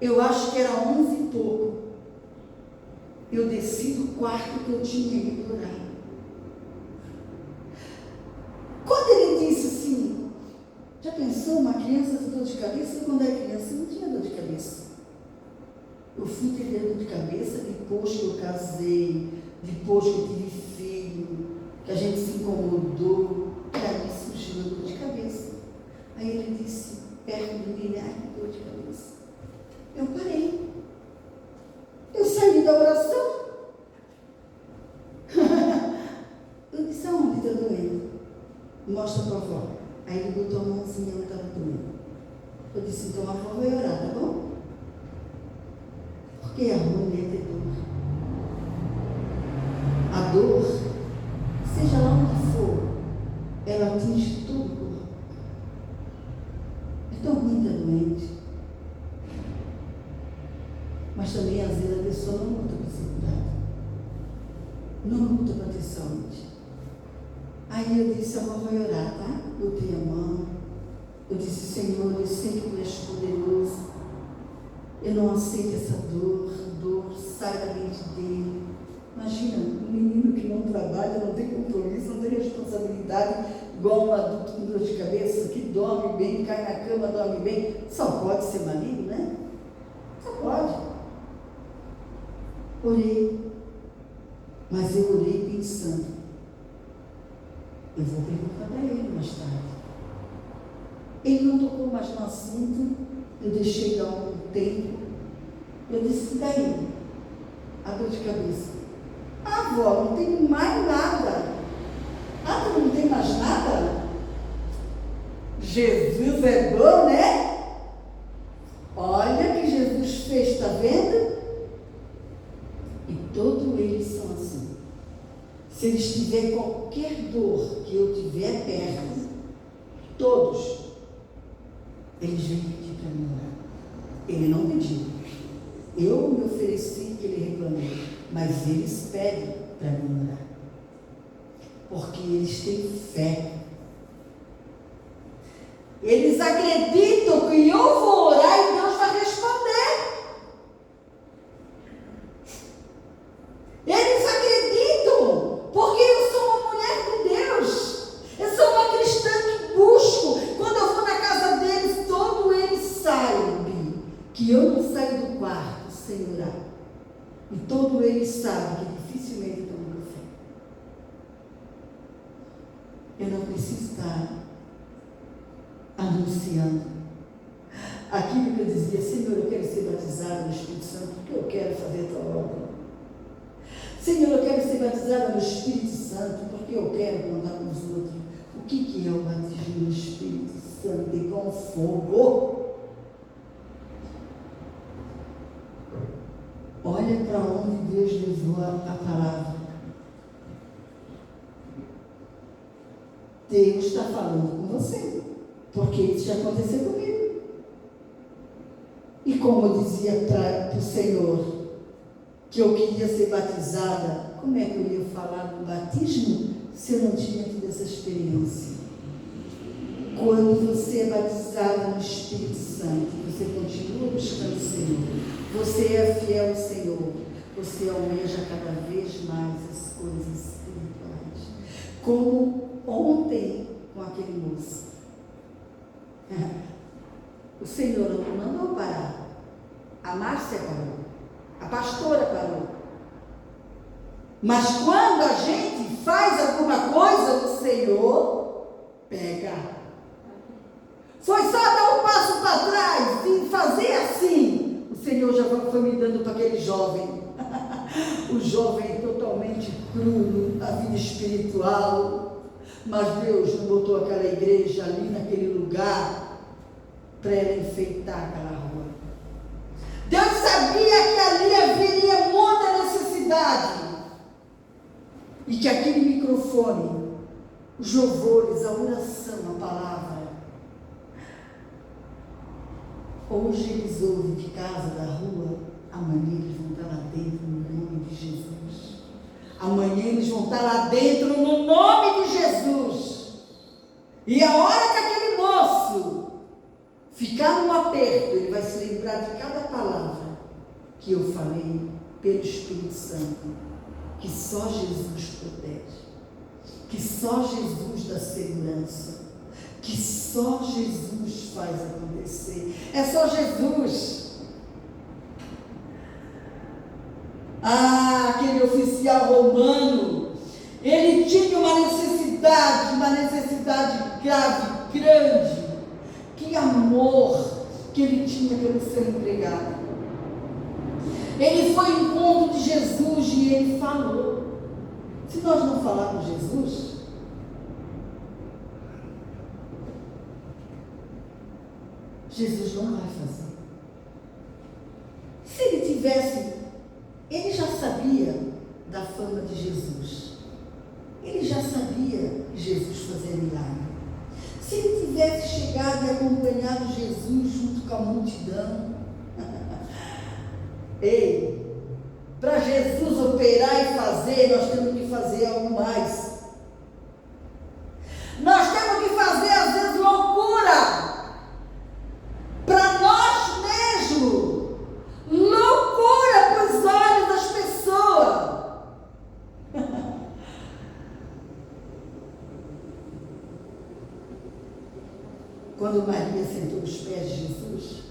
Eu acho que era 11 e pouco. Eu desci do quarto que eu tinha ido orar. Quando ele disse assim: já pensou uma criança com dor de cabeça? Quando era criança eu não tinha dor de cabeça. Eu fui ter dor de cabeça depois que eu casei, depois que eu tive filho, que a gente se incomodou, e aí surgiu a dor de cabeça. Aí ele disse, perto de mim: ai, que dor de cabeça. Eu parei. Eu saí da oração. Eu disse: aonde está doendo? Mostra para a avó. Aí ele botou a mãozinha onde estava doendo. Eu disse: então a avó vai orar, tá bom? Porque a mulher tem dor. A dor, seja lá onde for, ela atinge todo o corpo. É tão ruim estar doente. Mas também, às vezes, a pessoa não luta para ser curada. Não luta para ter saúde. Aí eu disse, amor, vai orar, tá? Botei a mão. Eu disse, Senhor, eu sei que Tu és poderoso. Eu não aceito essa dor, sai da mente dele. Imagina, um menino que não trabalha, não tem compromisso, não tem responsabilidade, igual um adulto com dor de cabeça, que dorme bem, cai na cama, dorme bem. Só pode ser maligno, né? Só pode. Orei. Mas eu orei pensando, eu vou perguntar para ele mais tarde. Ele não tocou mais no assunto, eu deixei dar um tempo. Eu disse, e daí? A dor de cabeça. Ah, avó, não tem mais nada. Ah, tu não tem mais nada? Jesus é bom, né? Olha que Jesus fez, está vendo? E todos eles são assim. Se eles tiverem qualquer dor que eu tiver perto, todos, eles vêm pedir para mim orar. Ele não pediu. Eu me ofereci que ele reclamou, mas eles pedem para mim orar. Porque eles têm fé. Eles acreditam que eu vou orar e Deus vai responder. Eles acreditam, porque eu sou uma mulher de Deus. Eu sou uma cristã que busco. Quando eu vou na casa deles, todos eles sabem que eu não saio do quarto sem orar. E todos eles sabem que dificilmente eu tomo café. Eu não preciso estar anunciando aquilo que eu dizia, Senhor, eu quero ser batizada no Espírito Santo, porque eu quero fazer a tua obra. Senhor, eu quero ser batizada no Espírito Santo, porque eu quero contar com os outros. O que é o batismo no Espírito Santo e com fogo? Olha para onde Deus levou a palavra. Deus está falando com você, porque isso já aconteceu comigo. E como eu dizia para o Senhor que eu queria ser batizada, como é que eu ia falar do batismo se eu não tinha tido essa experiência? Quando você é batizada no Espírito Santo, você continua buscando o Senhor, você é fiel ao Senhor, você almeja cada vez mais as coisas espirituais. Como ontem com aquele moço. O Senhor não mandou parar. A Márcia parou. A pastora parou. Mas quando a gente faz alguma coisa, o Senhor pega. Foi só dar um passo para trás e fazer assim. O Senhor já foi me dando para aquele jovem. O jovem totalmente cru na vida espiritual. Mas Deus não botou aquela igreja ali naquele lugar para ela enfeitar aquela rua. Deus sabia que ali haveria muita necessidade. E que aquele microfone, os louvores, a oração, a palavra, hoje eles ouvem de casa, da rua, amanhã eles vão estar lá dentro no nome de Jesus. Amanhã eles vão estar lá dentro no nome de Jesus. E a hora que aquele moço ficar num aperto, ele vai se lembrar de cada palavra que eu falei pelo Espírito Santo, que só Jesus protege, que só Jesus dá segurança, que só Jesus faz acontecer. É só Jesus. Aquele oficial romano, ele tinha uma necessidade grave, grande. Que amor que ele tinha pelo seu empregado. Ele foi ao encontro de Jesus e ele falou. Se nós não falarmos Jesus, Jesus não vai fazer. Se ele tivesse, ele já sabia da fama de Jesus. Ele já sabia que Jesus fazia milagre. Se ele tivesse chegado e acompanhado Jesus junto com a multidão, ei, para Jesus operar e fazer, nós temos que fazer algo mais. Nós temos que fazer, às vezes, loucura para nós mesmos, loucura para os olhos das pessoas. Quando Maria sentou aos pés de Jesus,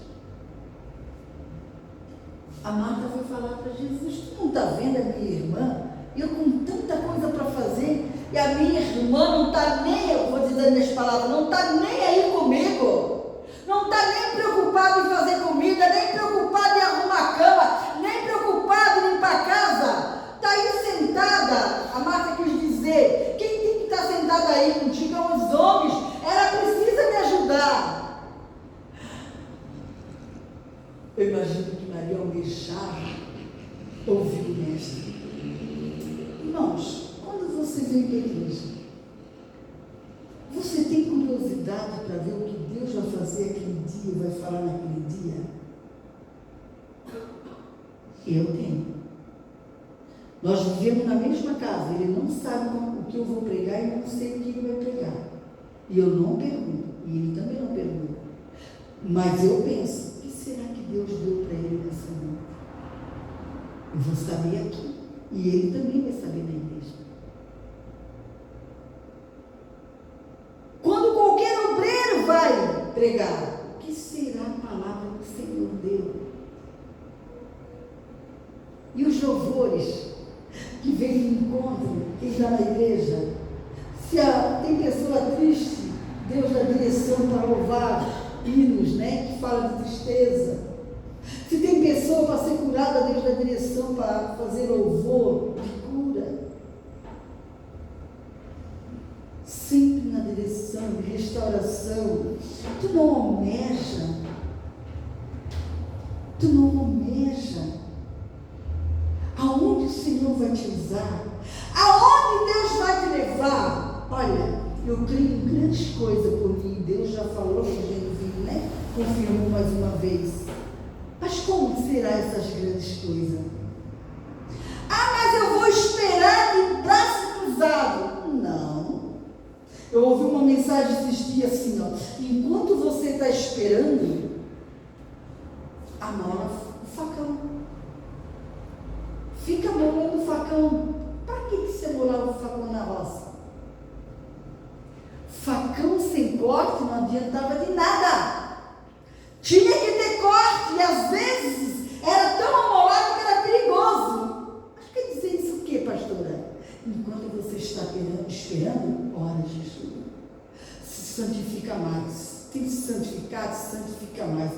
a Marta foi falar para Jesus: tu não está vendo a minha irmã? Eu com tanta coisa para fazer, e a minha irmã não está nem, eu vou dizer minhas palavras, não está nem aí comigo, não está nem preocupada em fazer comida, nem preocupada em arrumar a cama, nem preocupada em limpar a casa, está aí sentada. A Marta quis dizer: quem tem que estar sentada aí contigo são os homens, ela precisa me ajudar. Eu imagino que Maria almejava ouvir o mestre. Irmãos, quando você vem para a igreja, você tem curiosidade para ver o que Deus vai fazer aquele dia, vai falar naquele dia? Eu tenho. Nós vivemos na mesma casa, ele não sabe o que eu vou pregar e eu não sei o que ele vai pregar. E eu não pergunto, e ele também não pergunta. Mas eu penso: o que será que Deus deu para ele nessa noite? Eu vou saber aqui, e ele também vai saber na igreja. Quando qualquer obreiro vai pregar, o que será a palavra que o Senhor deu? E os louvores que vem de encontro, quem está na igreja, se tem pessoa triste, Deus dá direção para louvar hinos, né, que fala de tristeza. Se tem pessoa para ser curada, Deus dá direção para fazer louvor de cura. Sempre na direção de restauração. Tu não almeja aonde o Senhor vai te usar, aonde Deus vai te levar. Olha, eu creio em grandes coisas por mim. Deus já falou que a gente viu, né? Confirmou mais uma vez. Mas como será essas grandes coisas? Ah, mas eu vou esperar de braço cruzado. Não. Eu ouvi uma mensagem esses dias assim, ó: enquanto você está esperando, amora o facão. Fica molando o facão. Para que você molava o facão na roça? Facão sem corte não adiantava de nada. Tinha que ter corte, e às vezes era tão amolado que era perigoso. Mas quer dizer isso o quê, pastora? Enquanto você está esperando, ora, Jesus, se santifica mais. Tem que se santificar, se santifica mais.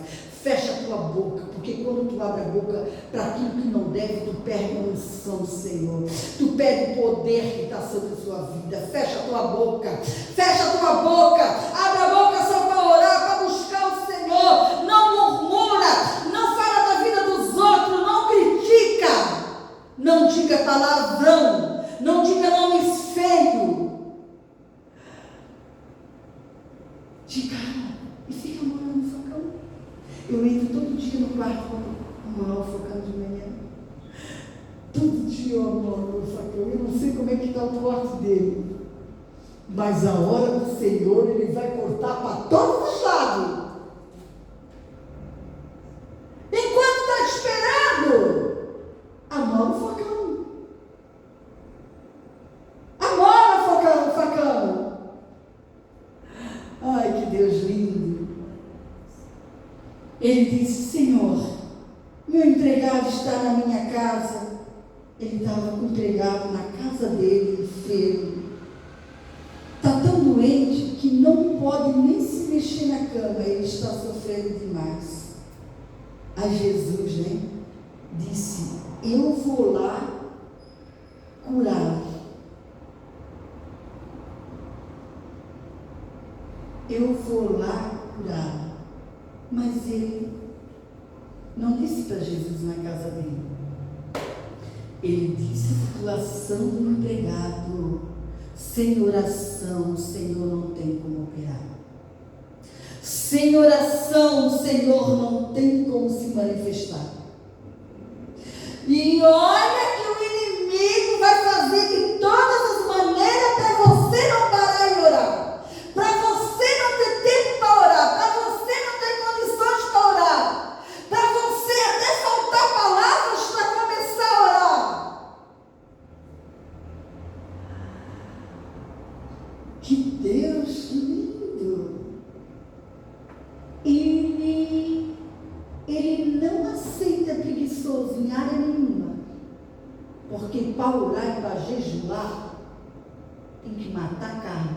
Fecha a tua boca, porque quando tu abre a boca para aquilo que não deve, tu perde a unção do Senhor, tu perde o poder que está sobre a sua vida. Fecha a tua boca, abre a boca só para orar, para buscar o Senhor. Não murmura, não fala da vida dos outros, não critica, não diga palavrão, não diga nomes feios. De cara, e fica molando o facão. Eu entro todo dia no quarto para amolar o facão de manhã. Todo dia eu amolo o facão. Eu não sei como é que está o corte dele. Mas a hora do Senhor, Ele vai cortar para todos os lados. Enquanto está esperando, amola o facão. Amola o facão. Ai, que Deus lindo. Ele disse: Senhor, meu empregado está na minha casa. Ele estava com o empregado na casa dele, enfermo. Está tão doente que não pode nem se mexer na cama. Ele está sofrendo demais. Aí Jesus, né, disse: eu vou lá curá-lo. Eu vou lá curá-lo. Mas ele não disse para Jesus na casa dele. Ele disse a situação do empregado: sem oração, o Senhor não tem como operar. Sem oração, o Senhor não tem como se manifestar. E olha que o inimigo vai fazer de todas as maneiras para você não parar e orar. Para você não ter tempo para orar. Para você não ter condições para orar. Para você até faltar palavras para começar a orar. Que Deus lindo! Ele não aceita preguiçoso em área nenhuma. Porque para orar e para jejuar, tem que matar a carne.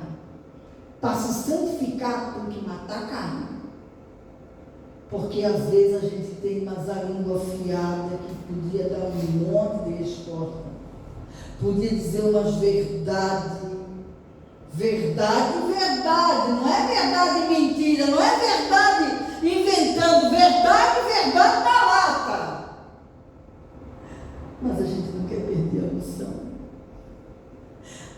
Para se santificar, tem que matar a carne. Porque às vezes a gente tem umas língua afiada que podia dar um monte de resposta. Podia dizer umas verdades. Verdade, verdade. Não é verdade mentira. Não é verdade inventando. Verdade na lata. Mas a gente não quer perder a noção.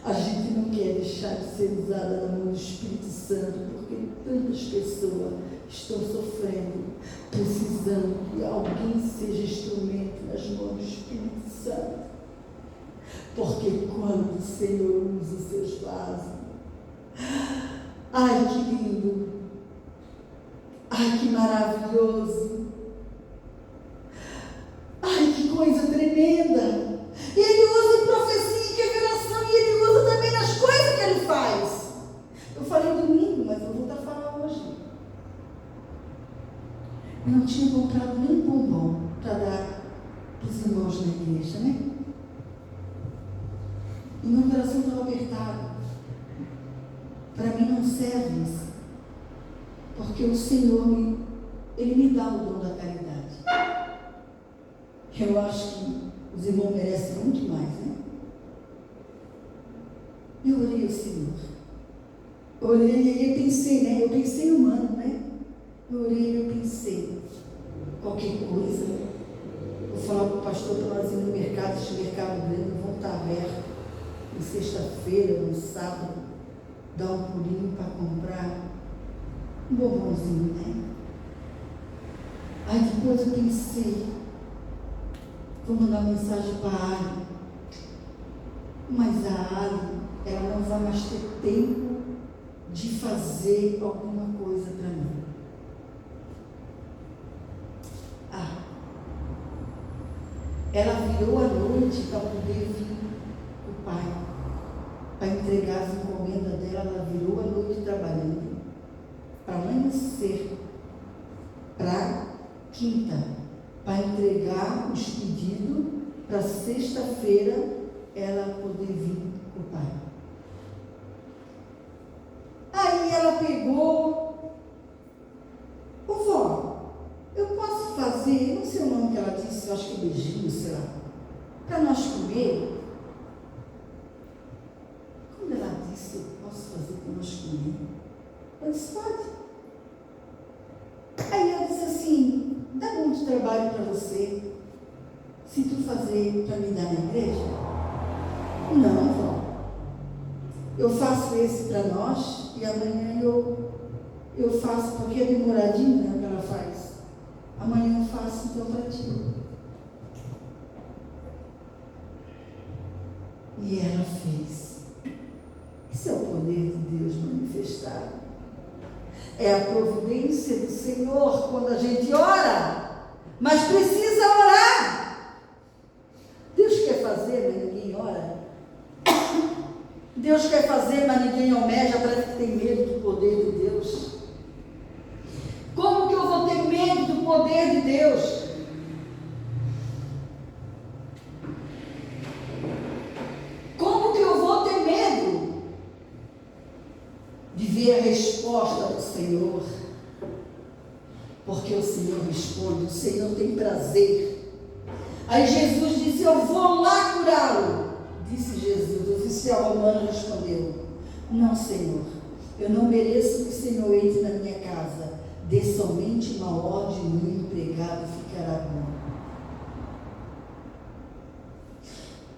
A gente não quer deixar de ser usada na mão do Espírito Santo, porque tantas pessoas estão sofrendo, precisando que alguém seja instrumento nas mãos do Espírito Santo. Porque quando o Senhor usa os seus vasos, ai que lindo, ai que maravilhoso, ai que coisa tremenda. E Ele usa em profecia, em revelação, e Ele usa também nas coisas que Ele faz. Eu falei domingo, mas eu vou voltar a falar hoje. Eu não tinha comprado nem bombom para dar para os irmãos na igreja, né? E meu coração estava apertado. Para mim não serve isso. Porque o Senhor, Ele me dá o dom da caridade. Eu acho que os irmãos merecem muito mais, né? Eu orei ao Senhor. Orei e pensei, né? Eu pensei humano, né? Eu orei e eu pensei. Qualquer coisa. Vou falar para o pastor para nós ir no mercado, esse mercado grande, vão estar aberto. Em sexta-feira, no sábado, dar um pulinho para comprar um bombonzinho, né? Aí depois eu pensei, vou mandar mensagem para a Ali. Mas a Ali, ela não vai mais ter tempo de fazer alguma coisa para mim. Ela virou a noite para poder vir o pai, para entregar as encomendas dela. Ela virou a noite trabalhando para amanhecer, para quinta, para entregar os pedidos para sexta-feira ela poder vir o pai. Aí ela pegou, ô vó, eu posso fazer, não sei o nome que ela disse, eu acho que é beijinho, sei lá, para nós comer. Quando ela disse, eu posso fazer para nós comer, eu disse, pode. Aí eu disse assim, dá muito trabalho para você, se tu fazer para me dar na igreja? Não, vó. Eu faço esse para nós e amanhã eu faço, porque é demoradinho, né, que ela faz. Amanhã eu faço então para ti. E ela fez. Esse é o poder de Deus manifestado. É a providência do Senhor quando a gente ora, mas precisa orar. Deus quer fazer, mas ninguém ora. Deus quer fazer, mas ninguém almeja, parece que tem medo do poder de Deus. Como que eu vou ter medo do poder de Deus? Como que eu vou ter medo de ver a resposta do Senhor? Porque o Senhor responde, o Senhor tem prazer. Aí Jesus disse, eu vou lá curá-lo. Disse Jesus, o oficial romano respondeu, não, Senhor, eu não mereço que o Senhor entre na minha casa, dê somente uma ordem, o meu empregado ficará bom.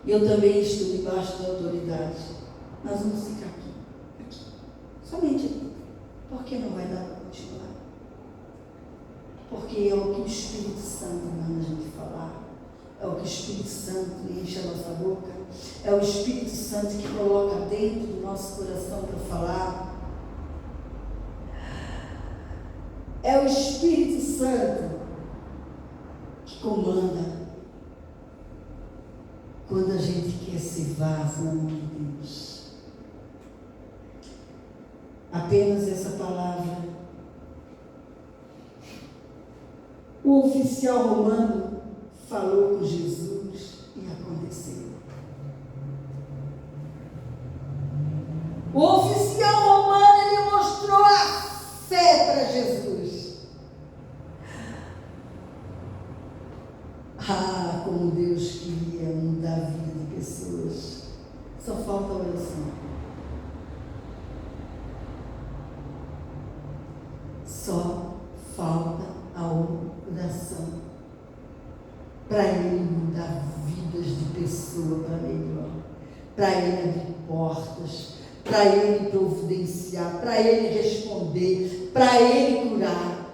Eu também estou debaixo da autoridade. Nós vamos ficar aqui. Somente aqui. Porque não vai dar para continuar. porque é o que o Espírito Santo manda a gente falar, é o que o Espírito Santo enche a nossa boca, é o Espírito Santo que coloca dentro do nosso coração para falar, é o Espírito Santo que comanda quando a gente quer ser vaso na mão de Deus. Apenas essa palavra. O oficial romano falou com Jesus e aconteceu. O oficial romano, ele mostrou a fé para Jesus. Ah, como Deus queria mudar a vida de pessoas. Só falta a oração. Só falta a oração para Ele mudar vidas de pessoa para melhor, para Ele abrir portas, para Ele providenciar, para Ele responder, para Ele curar.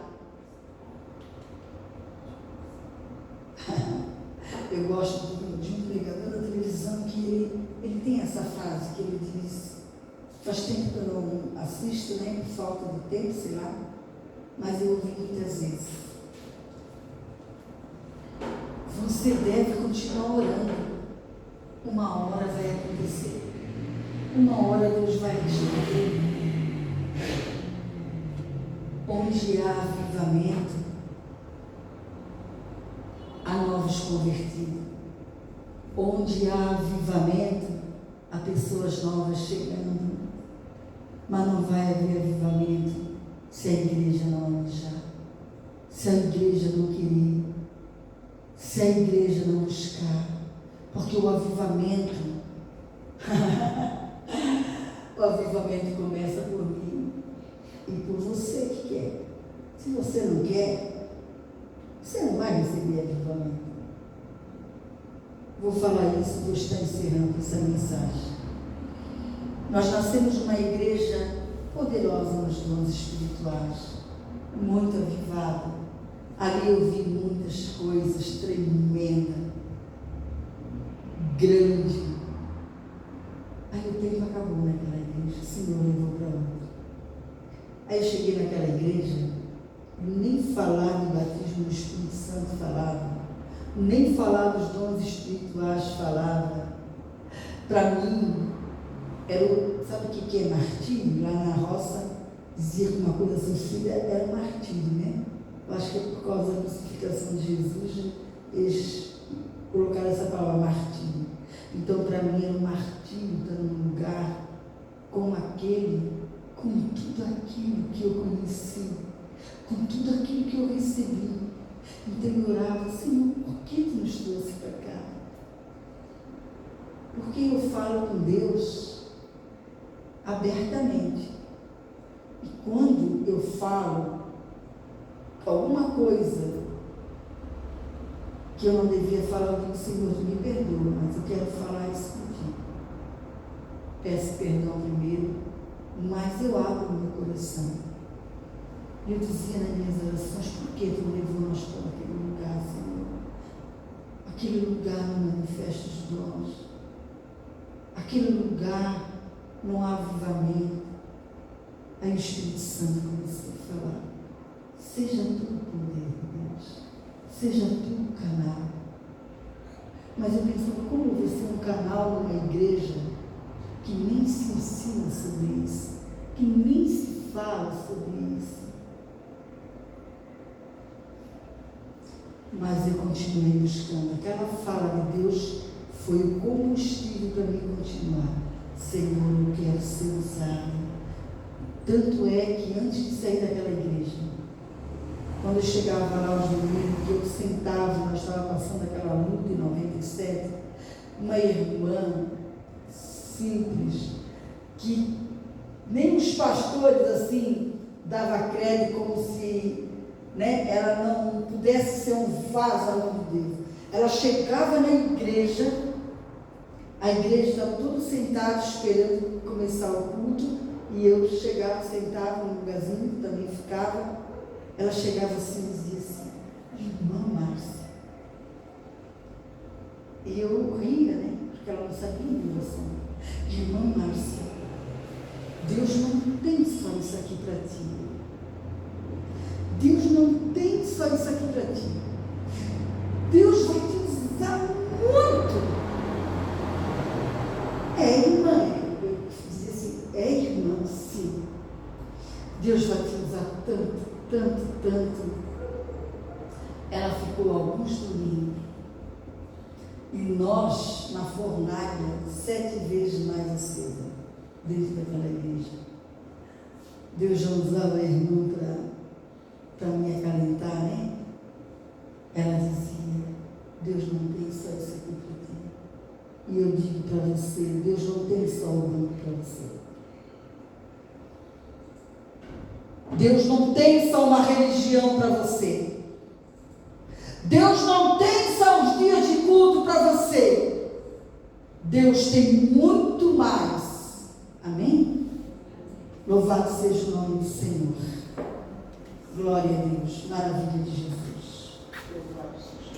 Eu gosto de um pregador da televisão que ele tem essa frase que ele diz, faz tempo que eu não assisto, nem por falta de tempo, sei lá, mas eu ouvi muitas vezes. Você deve continuar orando. Uma hora vai acontecer. Uma hora Deus vai responder. Onde há avivamento, há novos convertidos. Onde há avivamento, há pessoas novas chegando. Mas não vai haver avivamento se a igreja não almejar, se a igreja não querer, se a igreja não buscar, porque o avivamento, o avivamento começa por mim e por você que quer. Se você não quer, você não vai receber avivamento. Vou falar isso, vou estar encerrando essa mensagem. Nós nascemos numa igreja poderosa nos dons espirituais, muito avivada. Ali eu vi muitas coisas tremendas, grandes. Aí o tempo acabou naquela igreja, o Senhor levou para outra. Aí eu cheguei naquela igreja, nem falar do batismo do Espírito Santo falava, nem falar dos dons espirituais falava. Para mim, sabe o que é martírio? Lá na roça, dizia que uma coisa sofrida era martírio, né? Eu acho que é por causa da crucificação de Jesus, eles colocaram essa palavra martírio. Então, para mim, era um martírio estar num lugar como aquele, com tudo aquilo que eu conheci, com tudo aquilo que eu recebi. Então, eu orava, Senhor, por que tu nos trouxe para cá? Porque eu falo com Deus abertamente. E quando eu falo alguma coisa que eu não devia falar, eu digo, Senhor, me perdoa, mas eu quero falar isso contigo. Peço perdão primeiro, mas eu abro o meu coração. Eu dizia nas minhas orações, por que tu levou nós para aquele lugar, Senhor? Aquele lugar não manifesta os dons. Aquele lugar não há avivamento. Aí o Espírito Santo começou a falar, seja tu o poder de Deus, seja tu o canal. Mas eu pensava, como eu vou ser um canal numa igreja que nem se ensina sobre isso, que nem se fala sobre isso? Mas eu continuei buscando. Aquela fala de Deus foi o combustível para mim continuar. Senhor, eu quero ser usado. Tanto é que antes de sair daquela igreja, quando eu chegava lá aos domingos, que eu sentava, nós estávamos passando aquela luta em 97, uma irmã simples, que nem os pastores assim davam crédito, como se ela não pudesse ser um vaso à mão de Deus. Ela chegava na igreja, a igreja estava todos sentados esperando começar o culto, e eu chegava, sentava num lugarzinho, também ficava. Ela chegava assim e dizia Irmã Márcia. E eu ria, né? Porque ela não sabia a minha oração. Irmã Márcia, Deus não tem só isso aqui para ti. Deus não tem só isso aqui para ti. Deus vai te usar muito. É irmã, eu dizia assim, é irmã, sim. Deus vai te usar tanto, tanto, tanto. Ela ficou alguns domingos. E nós, na fornalha, 7 vezes mais acesa, dentro daquela igreja. Deus já usava a irmã para me acalentar, né? Ela dizia, Deus não tem só isso aqui para ti. E eu digo para você, Deus não tem só o banco para você. Deus não tem só uma religião para você. Deus não tem só os dias de culto para você. Deus tem muito mais. Amém? Louvado seja o nome do Senhor. Glória a Deus. Maravilha de Jesus. Louvado seja.